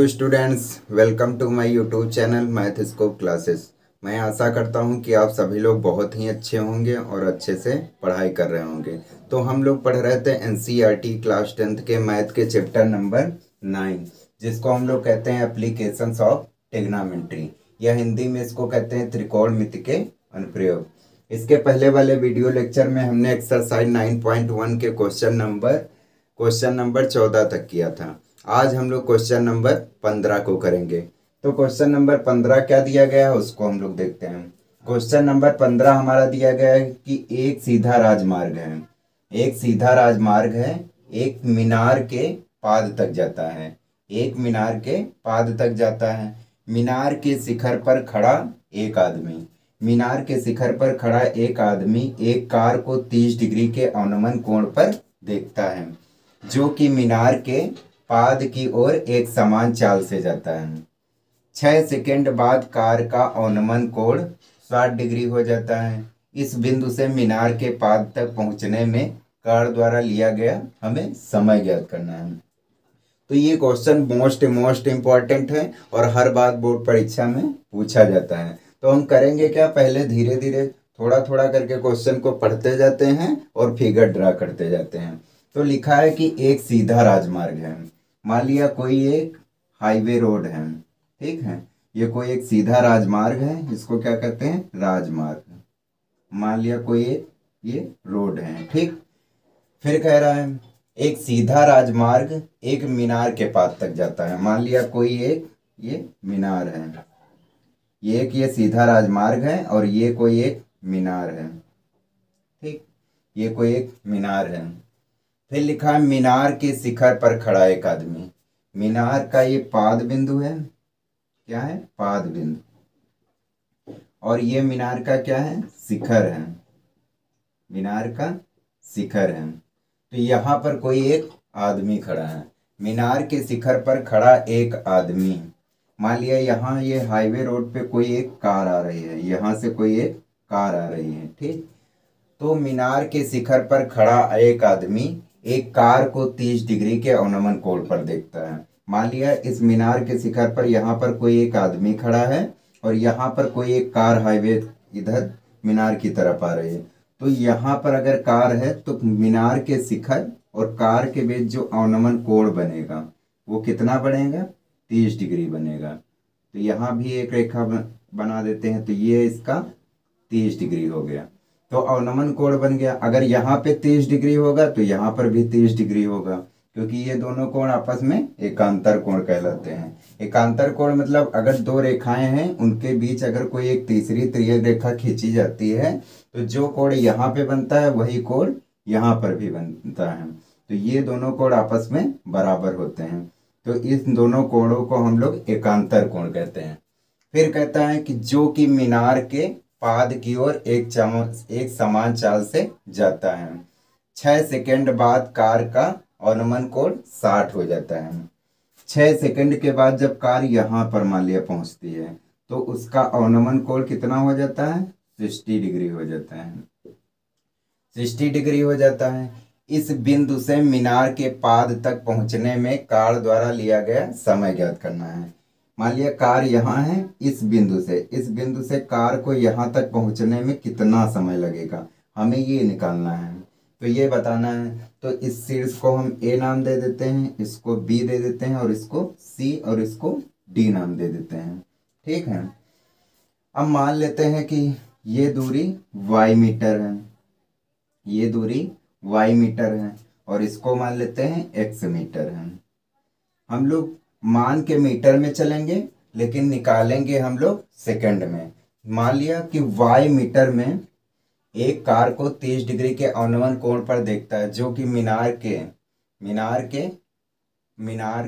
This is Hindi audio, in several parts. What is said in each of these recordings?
Hello students, welcome to my YouTube channel math scope classes. मैं आशा करता हूं कि आप सभी लोग बहुत ही अच्छे होंगे और अच्छे से पढ़ाई कर रहे होंगे। तो हम लोग पढ़ रहे थे एनसीईआरटी क्लास 10th के मैथ के चैप्टर नंबर 9, जिसको हम लोग कहते हैं एप्लीकेशंस ऑफ ट्रिग्नोमेट्री, या हिंदी में इसको कहते हैं त्रिकोणमिति के अनुप्रयोग। इसके पहले वाले वीडियो लेक्चर में हमने एक्सरसाइज 9.1 के क्वेश्चन नंबर 14 तक किया था। आज हम लोग क्वेश्चन नंबर 15 को करेंगे। तो क्वेश्चन नंबर 15 क्या दिया गया है उसको हम लोग देखते हैं। क्वेश्चन नंबर 15 हमारा दिया गया है कि एक सीधा राजमार्ग है, एक सीधा राजमार्ग है, एक मीनार के पाद तक जाता है, एक मीनार के पाद तक जाता है। मीनार के शिखर पर खड़ा एक आदमी, मीनार के शिखर पर खड़ा एक आदमी एक कार को 30 डिग्री के अवनमन कोण पर देखता है, जो कि मीनार के पाद की ओर एक समान चाल से जाता है। 6 सेकंड बाद कार का अवनमन कोण 60 डिग्री हो जाता है। इस बिंदु से मीनार के पाद तक पहुंचने में कार द्वारा लिया गया हमें समय ज्ञात करना है। तो ये क्वेश्चन मोस्ट इम्पॉर्टेंट है और हर बार बोर्ड परीक्षा में पूछा जाता है। तो हम करेंगे क्या, पहले धीरे धीरे थोड़ा थोड़ा करके क्वेश्चन को पढ़ते जाते हैं और फिगर ड्रा करते जाते हैं। तो लिखा है कि एक सीधा राजमार्ग है। मान लिया कोई एक हाईवे रोड है, ठीक है, ये कोई एक सीधा राजमार्ग है, इसको क्या कहते हैं, राजमार्ग। मान लिया कोई एक ये रोड है, ठीक। फिर कह रहा है एक सीधा राजमार्ग एक मीनार के पास तक जाता है। मान लिया कोई एक ये मीनार है, ये सीधा राजमार्ग है और ये कोई एक मीनार है, ठीक, ये कोई एक मीनार है। फिर लिखा है मीनार के शिखर पर खड़ा एक आदमी। मीनार का ये पाद बिंदु है, क्या है, पाद बिंदु, और ये मीनार का क्या है, शिखर है, मीनार का शिखर है। तो यहाँ पर कोई एक आदमी खड़ा है, मीनार के शिखर पर खड़ा एक आदमी। मान लिया यहाँ ये हाईवे रोड पे कोई एक कार आ रही है, यहाँ से कोई एक कार आ रही है, ठीक। तो मीनार के शिखर पर खड़ा एक आदमी एक कार को 30 डिग्री के अवनमन कोण पर देखता है। मान लिया इस मीनार के शिखर पर यहाँ पर कोई एक आदमी खड़ा है और यहाँ पर कोई एक कार हाईवे इधर मीनार की तरफ आ रही है। तो यहाँ पर अगर कार है तो मीनार के शिखर और कार के बीच जो अवनमन कोण बनेगा वो कितना बनेगा, 30 डिग्री बनेगा। तो यहाँ भी एक रेखा बना देते हैं, तो ये इसका 30 डिग्री हो गया। तो अवनमन कोण बन गया। अगर यहाँ पे 30 डिग्री होगा तो यहाँ पर भी 30 डिग्री होगा, क्योंकि ये दोनों कोण आपस में एकांतर कोण कहलाते हैं। एकांतर कोण मतलब अगर दो रेखाएं हैं उनके बीच अगर कोई एक तीसरी तिर्यक रेखा खींची जाती है तो जो कोण यहाँ पे बनता है वही कोण यहाँ पर भी बनता है। तो ये दोनों कोण आपस में बराबर होते हैं, तो इस दोनों कोणों को हम लोग एकांतर कोण कहते हैं। फिर कहता है कि जो कि मीनार के पाद की ओर एक समान चाल से जाता है। 6 सेकंड बाद कार का अवनमन कोण 60 हो जाता है। 6 सेकंड के बाद जब कार यहाँ पर मान लिया पहुंचती है तो उसका अवनमन कोण कितना हो जाता है, 60 डिग्री हो जाता है, 60 डिग्री हो जाता है। इस बिंदु से मीनार के पाद तक पहुंचने में कार द्वारा लिया गया समय ज्ञात करना है। मान लिया कार यहाँ है, इस बिंदु से कार को यहाँ तक पहुँचने में कितना समय लगेगा, हमें ये निकालना है। तो ये बताना है। तो इस शीर्ष को हम ए नाम दे देते हैं, इसको बी दे देते हैं और इसको सी और इसको डी नाम दे देते हैं, ठीक है। अब मान लेते हैं कि ये दूरी वाई मीटर है, ये दूरी वाई मीटर है और इसको मान लेते हैं एक्स मीटर है। हम लोग मान के मीटर में चलेंगे लेकिन निकालेंगे हम लोग सेकंड में। मान लिया कि वाई मीटर में एक कार को 30 डिग्री के अवनमन कोण पर देखता है, जो कि मीनार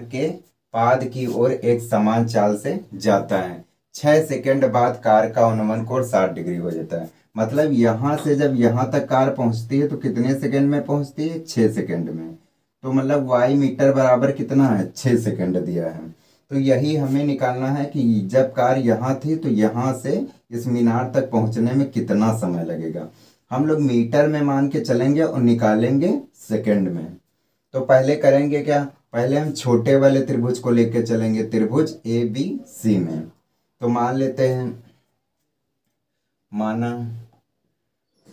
के पाद की ओर एक समान चाल से जाता है। 6 सेकंड बाद कार का अवनमन कोण 60 डिग्री हो जाता है। मतलब यहाँ से जब यहाँ तक कार पहुँचती है तो कितने सेकंड में पहुँचती है, 6 सेकंड में। तो मतलब वाई मीटर बराबर कितना है, 6 सेकंड दिया है। तो यही हमें निकालना है कि जब कार यहाँ थी तो यहाँ से इस मीनार तक पहुँचने में कितना समय लगेगा। हम लोग मीटर में मान के चलेंगे और निकालेंगे सेकंड में। तो पहले करेंगे क्या, पहले हम छोटे वाले त्रिभुज को लेके चलेंगे, त्रिभुज ए बी सी में। तो मान लेते हैं, माना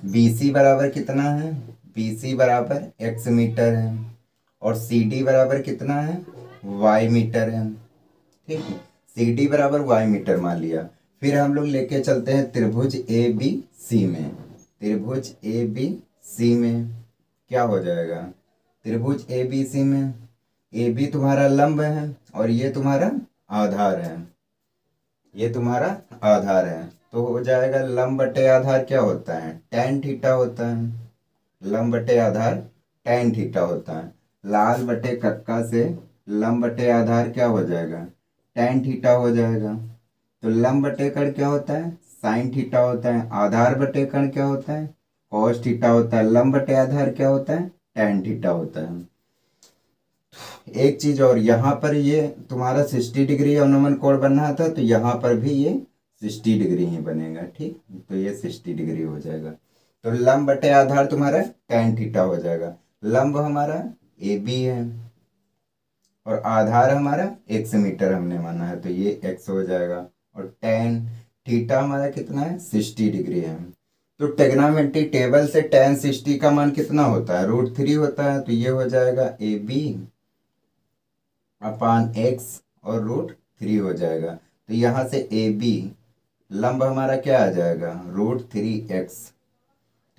BC बराबर कितना है, BC बराबर x मीटर है और CD बराबर कितना है, y मीटर है। ठीक है, CD बराबर y मीटर मान लिया। फिर हम लोग लेके चलते हैं त्रिभुज ABC में। त्रिभुज ABC में क्या हो जाएगा, त्रिभुज ABC में AB तुम्हारा लंब है और ये तुम्हारा आधार है, ये तुम्हारा आधार है। तो हो जाएगा लंब बटे आधार क्या होता है, tan थीटा होता है। लंब बटे आधार tan थीटा होता है। लाल बटे कक्का से लंब बटे आधार क्या हो जाएगा, tan थीटा हो जाएगा। तो लंब बटे कण क्या होता है, sin थीटा होता है। आधार बटे कण क्या होता है, cos थीटा होता है। लंब बटे आधार क्या होता है, tan थीटा होता है। एक चीज और, यहाँ पर ये तुम्हारा 60 डिग्री अनुमान कोण बनना था, तो यहाँ पर भी ये 60 डिग्री ही बनेगा। ठीक, तो ये 60 डिग्री हो जाएगा। तो लंब बटे आधार तुम्हारा tan थीटा हो जाएगा। लंब हमारा AB है और आधार हमारा x मीटर हमने माना है, तो ये x हो जाएगा। और tan थीटा हमारा कितना है, 60 डिग्री है। तो ट्रिग्नोमेट्री टेबल से tan 60 का मान कितना होता है, √3 होता है। तो ये हो जाएगा AB अपान x और √3 हो जाएगा। तो यहाँ से AB लंब हमारा क्या आ जाएगा, √3x।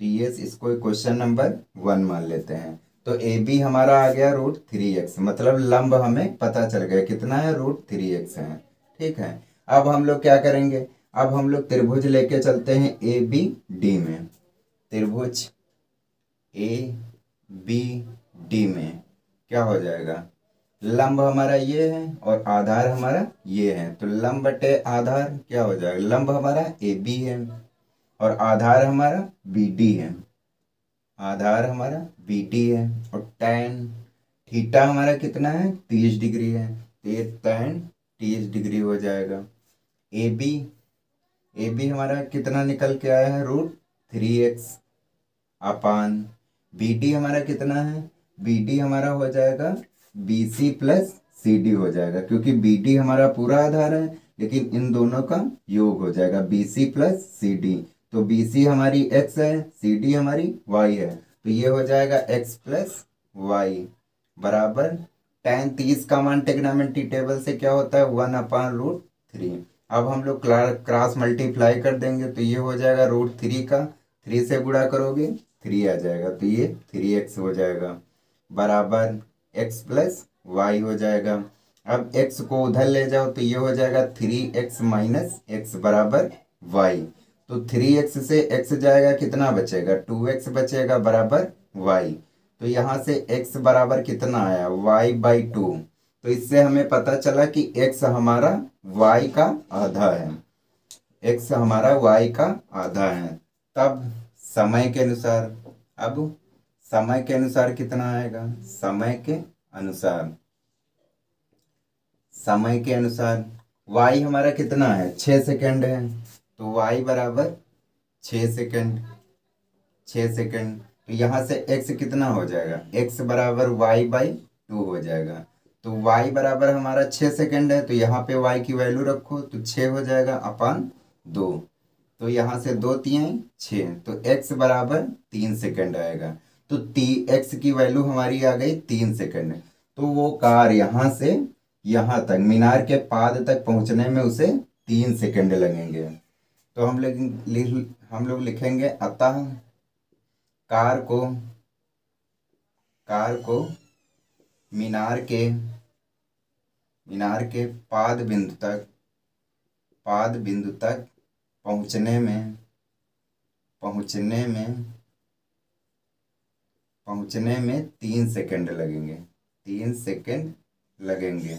तो ये इसको क्वेश्चन नंबर 1 मान लेते हैं। तो AB हमारा आ गया √3x, मतलब लंब हमें पता चल गया कितना है, √3x है। ठीक है, अब हम लोग क्या करेंगे, अब हम लोग त्रिभुज लेके चलते हैं ABD में। त्रिभुज ABD में क्या हो जाएगा, लंब हमारा ये है और आधार हमारा ये है। तो लंब बटे आधार क्या हो जाएगा, लंब हमारा AB है और आधार हमारा BD है। आधार हमारा BD है और tan थीटा हमारा कितना है, 30 डिग्री है। तो ये tan 30 डिग्री हो जाएगा। AB हमारा कितना निकल के आया है, √3x अपान BD हमारा कितना है, BD हमारा हो जाएगा BC प्लस CD हो जाएगा, क्योंकि BD हमारा पूरा आधार है लेकिन इन दोनों का योग हो जाएगा BC प्लस CD। तो BC हमारी x है, CD हमारी y है। तो ये हो जाएगा x प्लस y बराबर tan 30 का मान ट्रिग्नोमेट्री टेबल से क्या होता है, 1/√3। अब हम लोग क्रॉस मल्टीप्लाई कर देंगे, तो ये हो जाएगा √3 का 3 से गुणा करोगे 3 आ जाएगा। तो ये 3x हो जाएगा बराबर x प्लस y हो जाएगा। अब x को उधर ले जाओ तो ये हो जाएगा 3x माइनस x बराबर y। तो 3x से x जाएगा, कितना बचेगा, 2x बचेगा बराबर y। तो यहाँ से x बराबर कितना आया, y/2। तो इससे हमें पता चला कि x हमारा y का आधा है, x हमारा y का आधा है। तब समय के अनुसार, अब समय के अनुसार कितना आएगा, समय के अनुसार, समय के अनुसार y हमारा कितना है, 6 सेकंड है। तो y बराबर 6 सेकंड, 6 सेकंड। तो यहाँ से x कितना हो जाएगा, x बराबर y/2 हो जाएगा। तो y बराबर हमारा 6 सेकंड है, तो यहाँ पे y की वैल्यू रखो तो 6 हो जाएगा अपान 2। तो यहाँ से 2 3 6, तो x बराबर 3 सेकंड आएगा। तो x की वैल्यू हमारी आ गई 3 सेकंड। तो वो कार यहाँ से यहाँ तक मीनार के पाद तक पहुँचने में उसे 3 सेकंड लगेंगे। तो हम लोग लिखेंगे अतः कार को मीनार के पाद बिंदु तक पहुँचने में 3 सेकंड लगेंगे, 3 सेकंड लगेंगे।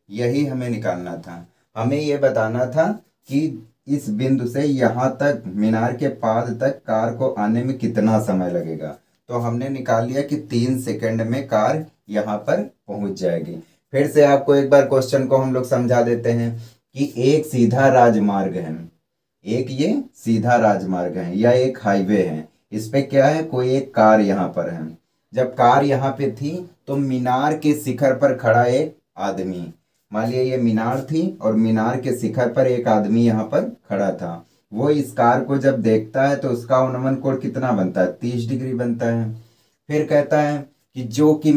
यही हमें निकालना था। हमें ये बताना था कि इस बिंदु से यहाँ तक मीनार के पाद तक कार को आने में कितना समय लगेगा। तो हमने निकाल लिया कि 3 सेकंड में कार यहाँ पर पहुँच जाएगी। फिर से आपको एक बार क्वेश्चन को हम लोग समझा देते हैं कि एक सीधा राजमार्ग है, एक ये सीधा राजमार्ग है या एक हाईवे है। इस पे क्या है, कोई एक कार यहाँ पर है। जब कार यहाँ पे थी तो मीनार के शिखर पर खड़ा एक आदमी, मान लिया ये मीनार थी और मीनार के शिखर पर एक आदमी यहाँ पर खड़ा था। वो इस कार को जब देखता है तो उसका अवनमन कोण कितना बनता है, 30 डिग्री बनता है। फिर कहता है कि जो कि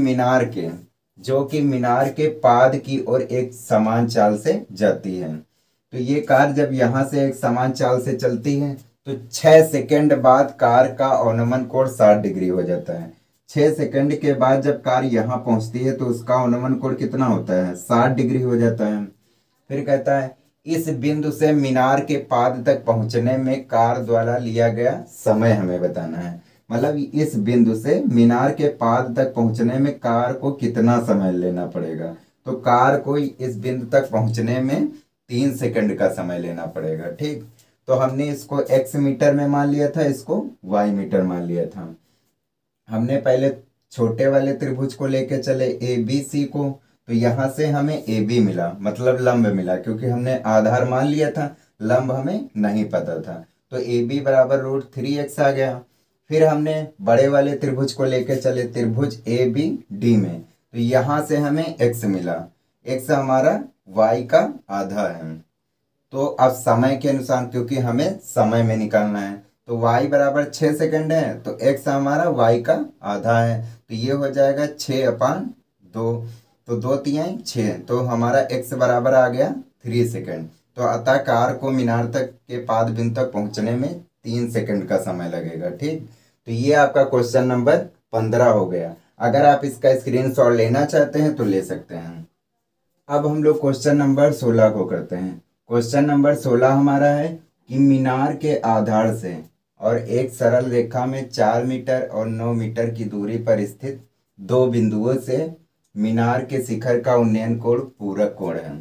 मीनार के पाद की ओर एक समान चाल से जाती है। तो ये कार जब यहाँ से एक समान चाल से चलती है तो 6 सेकंड बाद कार का अवनमन कोण 60 डिग्री हो जाता है। 6 सेकंड के बाद जब कार यहाँ पहुंचती है तो उसका अवनमन कोण कितना होता है, 60 डिग्री हो जाता है। फिर कहता है इस बिंदु से मीनार के पाद तक पहुंचने में कार द्वारा लिया गया समय हमें बताना है। मतलब इस बिंदु से मीनार के पाद तक पहुंचने में कार को कितना समय लेना पड़ेगा। तो कार को इस बिंदु तक पहुंचने में 3 सेकंड का समय लेना पड़ेगा। ठीक, तो हमने इसको x मीटर में मान लिया था, इसको y मीटर मान लिया था। हमने पहले छोटे वाले त्रिभुज को लेके चले ABC को, तो यहाँ से हमें AB मिला, मतलब लंब मिला, क्योंकि हमने आधार मान लिया था, लंब हमें नहीं पता था। तो AB बराबर √3x आ गया। फिर हमने बड़े वाले त्रिभुज को लेके चले त्रिभुज ABD में, तो यहाँ से हमें x मिला, x हमारा y का आधा है। तो अब समय के अनुसार, क्योंकि हमें समय में निकालना है, तो y बराबर 6 सेकंड है, तो x हमारा y का आधा है, तो ये हो जाएगा 6/2, तो 2 तिहाई 6, तो हमारा x बराबर आ गया 3 सेकंड। तो अतः कार को मीनार तक के पाद बिंदु तक पहुंचने में 3 सेकंड का समय लगेगा। ठीक, तो ये आपका क्वेश्चन नंबर 15 हो गया। अगर आप इसका स्क्रीनशॉट लेना चाहते हैं तो ले सकते हैं। अब हम लोग क्वेश्चन नंबर 16 को करते हैं। क्वेश्चन नंबर 16 हमारा है कि मीनार के आधार से और एक सरल रेखा में 4 मीटर और 9 मीटर की दूरी पर स्थित दो बिंदुओं से मीनार के शिखर का उन्नयन कोण पूरक कोण है।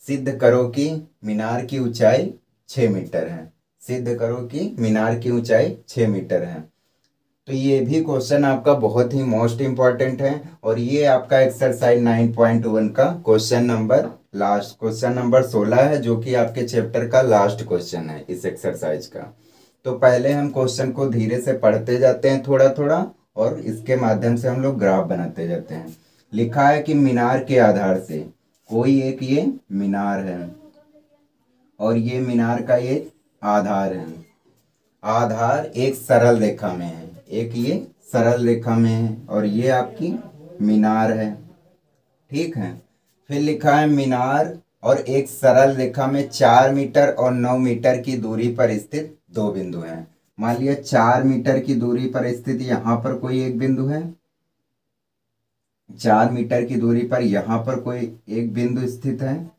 सिद्ध करो कि मीनार की ऊंचाई 6 मीटर है। सिद्ध करो कि मीनार की ऊंचाई 6 मीटर है। तो ये भी क्वेश्चन आपका बहुत ही मोस्ट इम्पॉर्टेंट है, और ये आपका एक्सरसाइज 9.1 का क्वेश्चन नंबर 16 है, जो कि आपके चैप्टर का लास्ट क्वेश्चन है इस एक्सरसाइज का। तो पहले हम क्वेश्चन को धीरे से पढ़ते जाते हैं थोड़ा थोड़ा, और इसके माध्यम से हम लोग ग्राफ बनाते जाते हैं। लिखा है कि मीनार के आधार से कोई एक ये मीनार है और ये मीनार का ये आधार है। आधार एक सरल रेखा में है, एक ये सरल रेखा में है, और ये आपकी मीनार है। ठीक है, फिर लिखा है मीनार और एक सरल रेखा में 4 मीटर और 9 मीटर की दूरी पर स्थित दो बिंदु हैं। मान लिया 4 मीटर की दूरी पर स्थित यहाँ पर कोई एक बिंदु है, 4 मीटर की दूरी पर यहाँ पर कोई एक बिंदु स्थित है,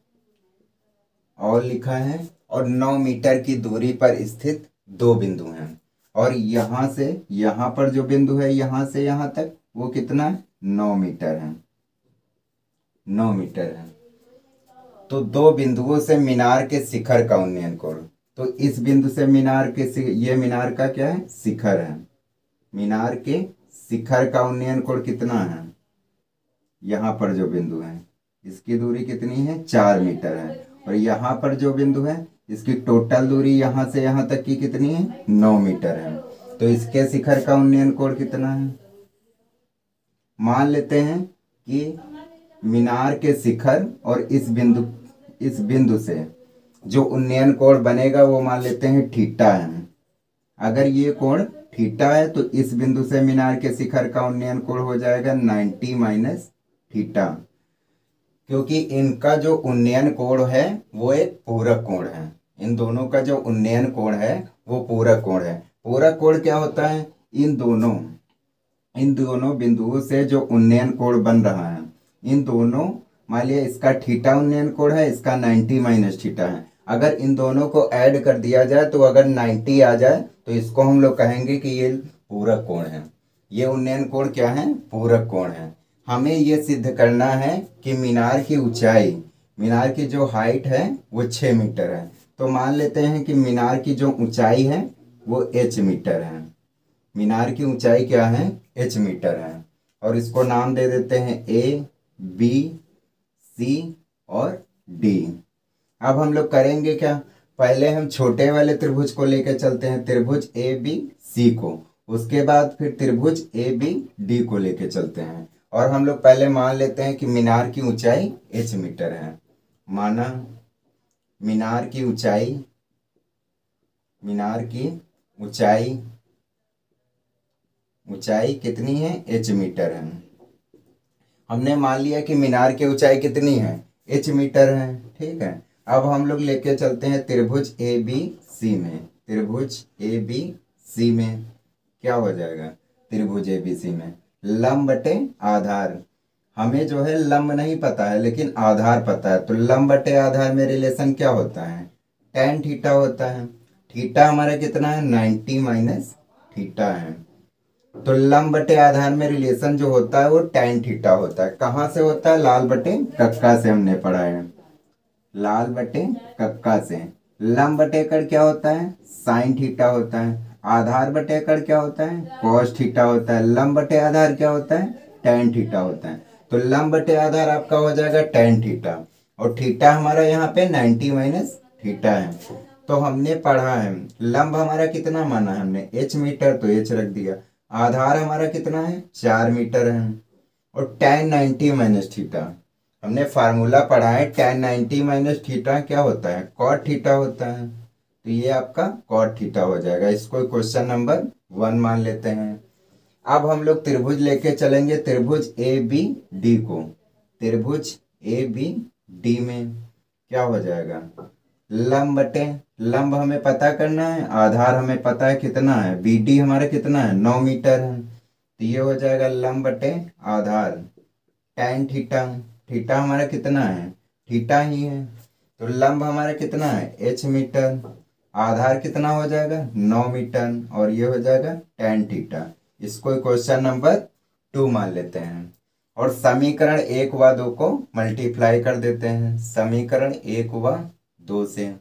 और लिखा है और 9 मीटर की दूरी पर स्थित दो बिंदु हैं। और यहाँ से यहाँ पर जो बिंदु है यहाँ से यहाँ तक वो कितना है, 9 मीटर है, 9 मीटर है। तो दो बिंदुओं से मीनार के शिखर का उन्नयन कोण, तो इस बिंदु से मीनार के ये मीनार का क्या है, शिखर है। मीनार के शिखर का उन्नयन कोण कितना है, यहाँ पर जो बिंदु है इसकी दूरी कितनी है, 4 मीटर है, और यहाँ पर जो बिंदु है इसकी टोटल दूरी यहाँ से यहाँ तक की कितनी है, 9 मीटर है। तो इसके शिखर का उन्नयन कोण कितना है, मान लेते हैं कि मीनार के शिखर और इस बिंदु से जो उन्नयन कोण बनेगा वो मान लेते हैं थीटा है। अगर ये कोण थीटा है तो इस बिंदु से मीनार के शिखर का उन्नयन कोण हो जाएगा 90 माइनस थीटा, क्योंकि इनका जो उन्नयन कोण है वो एक पूरक कोण है। इन दोनों का जो उन्नयन कोण है वो पूरक कोण है। पूरक कोण क्या होता है, इन दोनों बिंदुओं से जो उन्नयन कोण बन रहा है, इन दोनों, मान लिया इसका थीटा उन्नयन कोण है, इसका 90 माइनस थीटा है। अगर इन दोनों को ऐड कर दिया जाए तो अगर 90 आ जाए तो इसको हम लोग कहेंगे कि ये पूरक कोण है। ये उन्नयन कोण क्या है, पूरक कोण है। हमें ये सिद्ध करना है कि मीनार की ऊंचाई, मीनार की जो हाइट है वो 6 मीटर है। तो मान लेते हैं कि मीनार की जो ऊंचाई है वो h मीटर है। मीनार की ऊंचाई क्या है, h मीटर है, और इसको नाम दे देते हैं A, B, C और D। अब हम लोग करेंगे क्या, पहले हम छोटे वाले त्रिभुज को लेकर चलते हैं, त्रिभुज ABC को, उसके बाद फिर त्रिभुज ए बी डी को लेके चलते हैं और हम लोग पहले मान लेते हैं कि मीनार की ऊंचाई h मीटर है। माना मीनार की ऊंचाई ऊंचाई कितनी है, h मीटर है। हमने मान लिया कि मीनार की ऊंचाई कितनी है, h मीटर है। ठीक है, अब हम लोग लेके चलते हैं त्रिभुज ए बी सी में। त्रिभुज ए बी सी में क्या हो जाएगा, त्रिभुज ए बी सी में लंब बटे आधार। हमें जो है लंब नहीं पता है लेकिन आधार पता है, तो लंब बटे आधार में रिलेशन क्या होता है, tan थीटा होता है। थीटा हमारा कितना है, 90 माइनस थीटा है। तो लंब बटे आधार में रिलेशन जो होता है वो tan थीटा होता है। कहाँ से होता है, लाल बटे कक्का से हमने पढ़ा है, लाल बटे कक्का से। लंब बटे कड़ क्या होता है, साइन थीटा होता है। आधार बटे कड़ क्या होता है, कॉस थीटा होता है। लंब बटे आधार क्या होता है, tan थीटा होता है। तो लंब बटे आधार आपका हो जाएगा tan थीटा, और थीटा हमारा यहाँ पे 90 माइनस थीटा है। तो हमने पढ़ा है लंब हमारा कितना माना है हमने, h मीटर, तो h रख दिया। आधार हमारा कितना है, 4 मीटर है। और tan 90 माइनस थीटा हमने फार्मूला पढ़ा है, tan 90 माइनस थीटा क्या होता है, cot थीटा होता है। तो ये आपका cot थीटा हो जाएगा। इसको क्वेश्चन नंबर 1 मान लेते हैं। अब हम लोग त्रिभुज लेके चलेंगे, त्रिभुज ए बी डी को। त्रिभुज ए बी डी में क्या हो जाएगा, लंब बटे, लंब हमें पता करना है, आधार हमें पता है कितना है, बी डी हमारा कितना है, 9 मीटर है। तो ये हो जाएगा लंब बटे आधार tan थीटा। थीटा हमारा कितना है, थीटा ही है। तो लंब हमारा कितना है, h मीटर। आधार कितना हो जाएगा, 9 मीटर, और ये हो जाएगा tan थीटा। इसको क्वेश्चन नंबर 2 मान लेते हैं। और समीकरण 1 व 2 को मल्टीप्लाई कर देते हैं। समीकरण 1 व 2 से,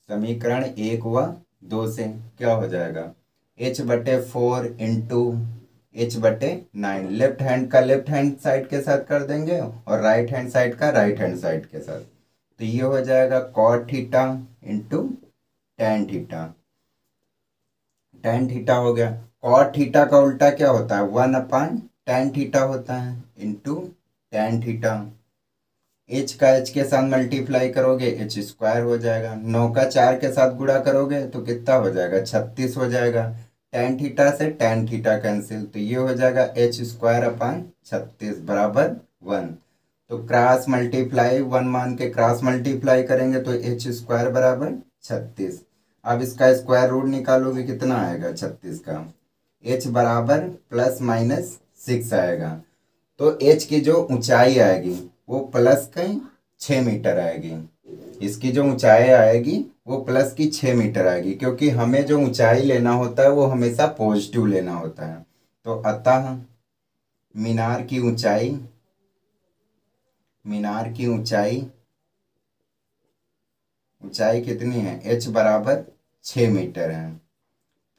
समीकरण 1 व 2 से क्या हो जाएगा, h बटे 4 इंटू h बटे 9। लेफ्ट हैंड का लेफ्ट हैंड साइड के साथ कर देंगे और राइट हैंड साइड का राइट हैंड साइड के साथ। तो ये हो जाएगा cot theta into tan theta. tan theta हो गया। cot थीटा का उल्टा क्या होता है, 1/tan थीटा होता है, इंटू tan थीटा। h का h के साथ मल्टीप्लाई करोगे h स्क्वायर हो जाएगा। 9 का 4 के साथ गुणा करोगे तो कितना हो जाएगा, 36 हो जाएगा। tan थीटा से tan थीटा कैंसिल, तो ये हो जाएगा h स्क्वायर अपान 36 बराबर 1। तो क्रॉस मल्टीप्लाई 1 मान के क्रॉस मल्टीप्लाई करेंगे तो h स्क्वायर बराबर 36। अब इसका स्क्वायर रूट निकालोगे कितना आएगा, 36 का। h बराबर प्लस माइनस 6 आएगा। तो h की जो ऊंचाई आएगी वो प्लस की 6 मीटर आएगी। इसकी जो ऊंचाई आएगी वो प्लस की 6 मीटर आएगी, क्योंकि हमें जो ऊंचाई लेना होता है वो हमेशा पॉजिटिव लेना होता है। तो अतः मीनार की ऊंचाई, मीनार की ऊंचाई कितनी है, h बराबर 6 मीटर है।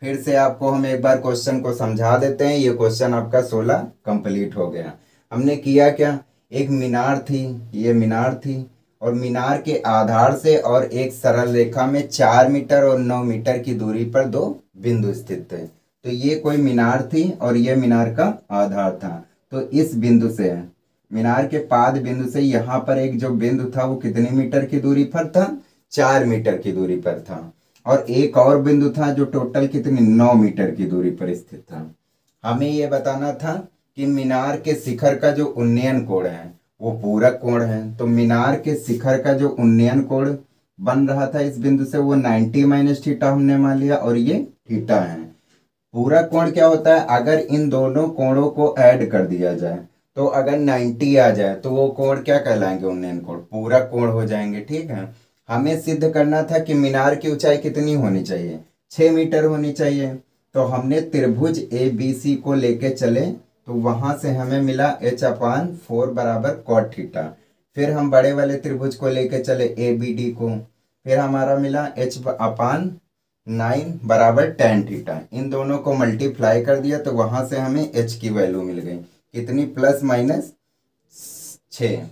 फिर से आपको हम एक बार क्वेश्चन को समझा देते हैं। ये क्वेश्चन आपका 16 कंप्लीट हो गया। हमने किया क्या, एक मीनार थी, ये मीनार थी, और मीनार के आधार से और एक सरल रेखा में 4 मीटर और 9 मीटर की दूरी पर 2 बिंदु स्थित थे। तो ये कोई मीनार थी और ये मीनार का आधार था। तो इस बिंदु से, मीनार के पाद बिंदु से यहाँ पर एक जो बिंदु था वो कितनी मीटर की दूरी पर था, 4 मीटर की दूरी पर था। और एक और बिंदु था जो टोटल कितनी, 9 मीटर की दूरी पर स्थित था। हमें ये बताना था कि मीनार के शिखर का जो उन्नयन कोण है वो पूरक कोण है। तो मीनार के शिखर का जो उन्नयन कोण बन रहा था इस बिंदु से वो 90 माइनस थीटा हमने मान लिया, और ये थीटा है। पूरक कोण क्या होता है, अगर इन दोनों कोणों को ऐड कर दिया जाए तो अगर 90 आ जाए तो वो कोण क्या कहलाएंगे, उन्नयन कोण, पूरक कोण हो जाएंगे। ठीक है, हमें सिद्ध करना था कि मीनार की ऊंचाई कितनी होनी चाहिए, 6 मीटर होनी चाहिए। तो हमने त्रिभुज ए बी सी को लेके चले, तो वहां से हमें मिला h/4 बराबर cot थीटा। फिर हम बड़े वाले त्रिभुज को लेके चले ए बी डी को, फिर हमारा मिला h/9 बराबर tan थीटा। इन दोनों को मल्टीप्लाई कर दिया तो वहां से हमें h की वैल्यू मिल गई, कितनी, प्लस माइनस 6।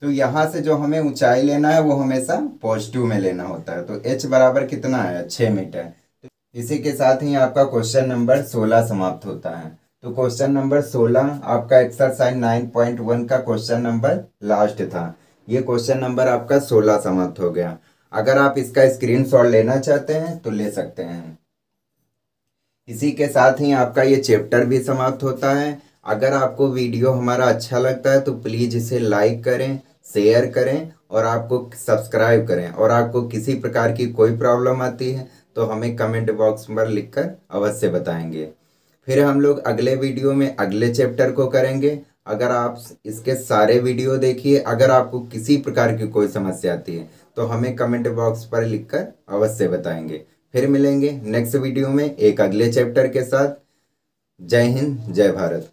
तो यहाँ से जो हमें ऊंचाई लेना है वो हमेशा पॉजिटिव में लेना होता है। तो h बराबर कितना है, 6 मीटर। इसी के साथ ही आपका क्वेश्चन नंबर 16 समाप्त होता है। तो क्वेश्चन नंबर 16 आपका एक्सरसाइज 9.1 का क्वेश्चन नंबर लास्ट था। ये क्वेश्चन नंबर आपका 16 समाप्त हो गया। अगर आप इसका स्क्रीनशॉट लेना चाहते हैं तो ले सकते हैं। इसी के साथ ही आपका ये चैप्टर भी समाप्त होता है। अगर आपको वीडियो हमारा अच्छा लगता है तो प्लीज़ इसे लाइक करें, शेयर करें और आपको सब्सक्राइब करें। और आपको किसी प्रकार की कोई प्रॉब्लम आती है तो हमें कमेंट बॉक्स पर लिखकर अवश्य बताएंगे। फिर हम लोग अगले वीडियो में अगले चैप्टर को करेंगे। अगर आप इसके सारे वीडियो देखिए, अगर आपको किसी प्रकार की कोई समस्या आती है तो हमें कमेंट बॉक्स पर लिखकर अवश्य बताएंगे। फिर मिलेंगे नेक्स्ट वीडियो में एक अगले चैप्टर के साथ। जय हिंद, जय भारत।